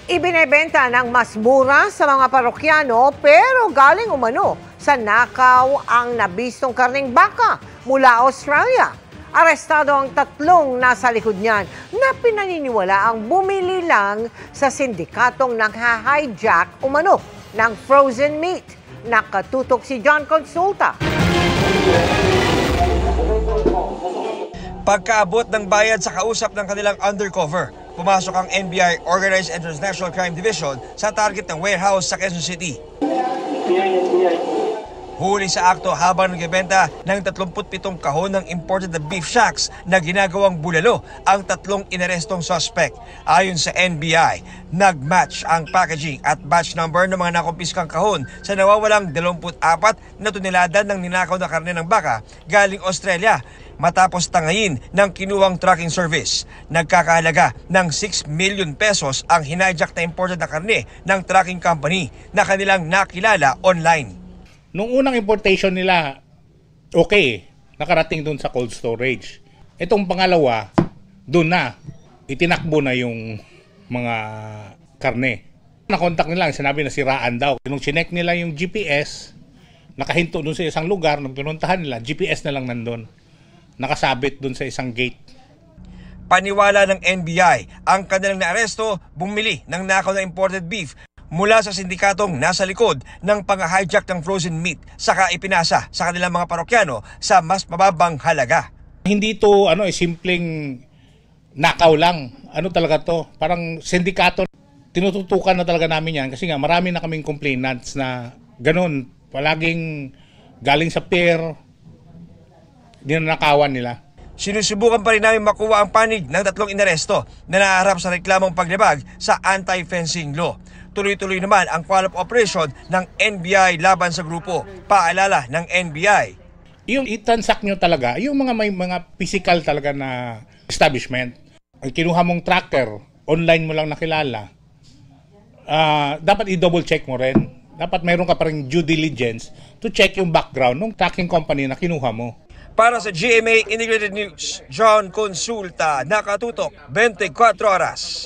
Ibinebenta ng mas mura sa mga parokyano pero galing umano sa nakaw ang nabistong karning baka mula Australia. Arestado ang tatlong nasa likod niyan na pinaniniwala ang bumili lang sa sindikatong nagha-hijack umano ng frozen meat. Nakatutok si John Consulta. Pagkaabot ng bayad sa kausap ng kanilang undercover, pumasok ang NBI Organized and Transnational Crime Division sa target ng warehouse sa Quezon City. Huli sa akto habang nagbebenta ng 37 kahon ng imported na beef shacks na ginagawang bulalo ang tatlong inarestong suspect. Ayon sa NBI, nag-match ang packaging at batch number ng mga nakumpiskang kahon sa nawawalang 24 na tonelada ng ninakaw na karne ng baka galing Australia matapos tangayin ng kinuwang tracking service. Nagkakahalaga ng 6 million pesos ang hinijack na imported na karne ng tracking company na kanilang nakilala online. Nung unang importation nila, okay, nakarating dun sa cold storage. Itong pangalawa, dun na, itinakbo na yung mga karne. Nakontak nila, sinabi na siraan daw. Nung chinek nila yung GPS, nakahinto dun sa isang lugar, nung pinuntahan nila, GPS na lang nandun. Nakasabit dun sa isang gate. Paniwala ng NBI, ang kanilang naaresto, bumili ng nakaw na imported beef mula sa sindikatong nasa likod ng pang-hijack ng frozen meat saka ipinasa sa kanilang mga parokyano sa mas mababang halaga. Hindi to simpleng nakaw lang. Ano talaga to? Parang sindikato. Tinututukan na talaga namin yan kasi nga marami na kaming complainants na ganun. Palaging galing sa pier, dinanakawan nila. Sinusubukan pa rin namin makuha ang panig ng tatlong inaresto na naharap sa reklamong paglibag sa anti-fencing law. Tuloy-tuloy naman ang follow-up operation ng NBI laban sa grupo. Paalala ng NBI. Yung itansak nyo talaga, yung may mga physical talaga na establishment. Ang kinuha mong tracker, online mo lang nakilala, dapat i-double check mo rin. Dapat mayroon ka pa rin due diligence to check yung background ng tracking company na kinuha mo. Para sa GMA Integrated News, John Consulta, nakatutok 24 oras.